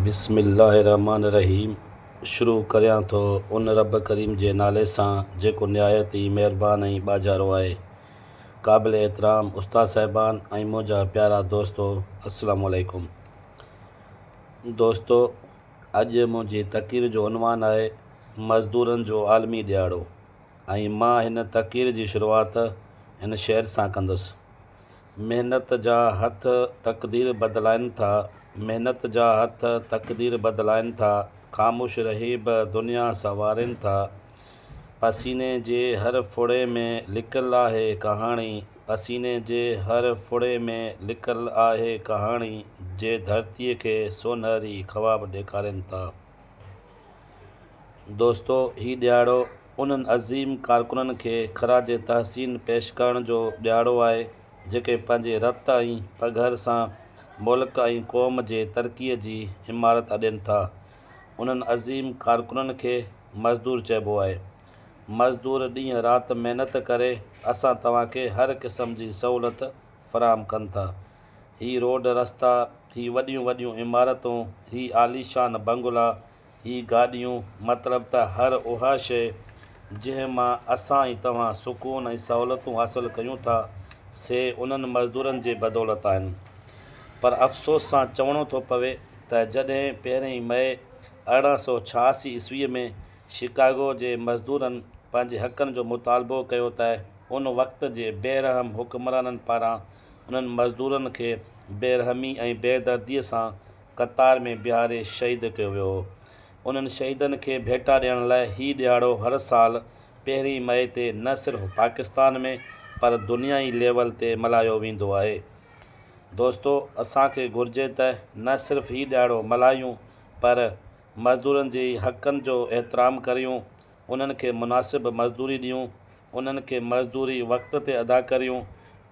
बिस्मिल्लाहिर्रहमानिर्रहीम। शुरू करियां थो उन रब करीम जे नाले सां जेको निहायत ई महिरबान ऐं ॿाझारो आहे। क़ाबिल एतिराम उस्ताद साहिबान ऐं मुंहिंजा प्यारा दोस्तो, अस्सलामु अलैकुम। दोस्तो, अॼु मुंहिंजी तक़रीर जो उनवान आहे मज़दूरनि जो आलमी ॾियारो, ऐं मां हिन तक़रीर जी शुरूआति हिन शेर सां कंदुसि। महिनत जा हथ तक़दीर बदिलाइनि था, महिनत जा हथ तक़दीर बदिलाइनि था, ख़ामोश रही बि दुनिया संवारनि था। पसीने जे हर फुड़े में लिकल आहे कहाणी, पसीने जे हर फुड़े में लिकल आहे कहाणी, जे धरतीअ खे सोनहरी ख़्वाब ॾेखारनि था। दोस्तो, हीउ ॾियारो उन्हनि अज़ीम कारकुननि खे ख़राज तहसीन पेश करण जो ॾियारो आहे जेके पंहिंजे रत ऐं पघर सां मुल्क ऐं क़ौम जे तरक़ीअ जी इमारत अॾनि था। उन्हनि अज़ीम कारकुननि खे मज़दूर चइबो आहे। मज़दूर ॾींहुं राति महिनत करे असां तव्हांखे हर क़िस्म जी सहूलियत फ़राहम कनि था। ही रोड रस्ता, ही वॾियूं वॾियूं इमारतूं, ही आलीशान बंगला, ही गाॾियूं, मतिलबु त हर उहा शइ जंहिं मां असां ऐं तव्हां सुकून ऐं सहूलियतूं हासिलु कयूं था, से उन्हनि मज़दूरनि जे बदौलत आहिनि। पर अफ़सोस सां चवणो थो पवे त जॾहिं 1 मई 1886 ईस्वीअ में शिकागो जे मज़दूरनि पंहिंजे हक़नि जो मुतालबो कयो त उन वक़्त जे बेरहम हुक्मराननि पारां उन्हनि मज़दूरनि खे बेरहमी ऐं बेदर्दीअ सां क़तार में बीहारे शहीद कयो वियो हो। उन्हनि शहीदनि खे भेटा ॾियण लाइ हीउ ॾियारो हर साल 1 मई ते न सिर्फ़ु पाकिस्तान में पर दुनियाई लेवल ते मल्हायो वेंदो आहे। दोस्तो, असांखे घुरिजे त न सिर्फ़ु हीउ ॾियारो मल्हायूं पर मज़दूरनि जे हक़नि जो एतिराम करियूं, उन्हनि खे मुनासिब मज़दूरी ॾियूं, उन्हनि खे मज़दूरी वक़्त ते अदा करियूं,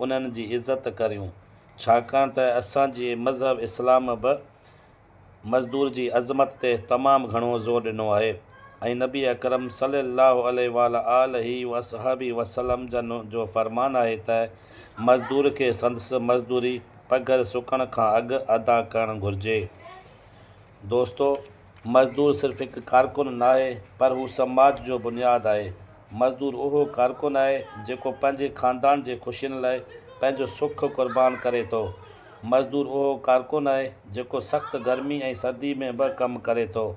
उन्हनि जी इज़त करियूं, छाकाणि त असांजे मज़हब इस्लाम बि मज़दूर जी अज़मत ते तमामु घणो ज़ोर ॾिनो आहे ऐं नबी अकरम सल्लल्लाहु अलैहि वसहबी वसल्लम जो फ़रमान आहे त मज़दूर खे संदसि मज़दूरी पघर सुकण खां अॻु अदा करणु घुरिजे। दोस्तो, मज़दूर सिर्फ़ु हिकु कारकुन नाहे पर हू समाज जो बुनियादु आहे। मज़दूर उहो कारकुन आहे जेको पंहिंजे ख़ानदान जे ख़ुशियुनि लाइ पंहिंजो सुख क़ुर्बान करे थो। मज़दूर उहो कारकुन आहे जेको सख़्तु गर्मी ऐं सर्दी में बि कमु करे थो।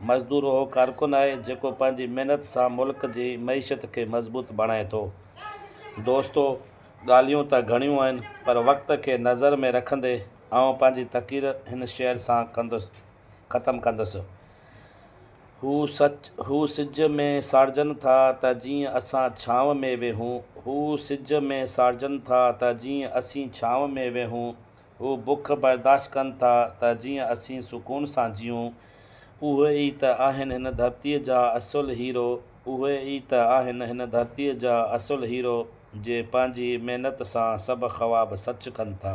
मज़दूर उहो कारकुन आहे जेको पंहिंजी महिनत सां मुल्क जी मईशत खे मज़बूत बणाए थो। दोस्तो, ॻाल्हियूं त घणियूं आहिनि पर वक़्त खे नज़र में रखंदे आउं पंहिंजी तक़रीर हिन शेर सां ख़तमु कंदुसि। हू सिज में साड़जनि था त जीअं असां छांव में वेहूं, हू सिज में साड़जनि था त जीअं असीं छांव में वेहूं, हू बुख बर्दाश्त कनि था त जीअं असीं सुकून सां जियूं। उहे ई त आहिनि हिन धरतीअ जा असुल हीरो, उहे ई त आहिनि हिन धरतीअ जा असुल हीरो जे पंहिंजी महिनत सां सभु ख़्वाब सच कनि था।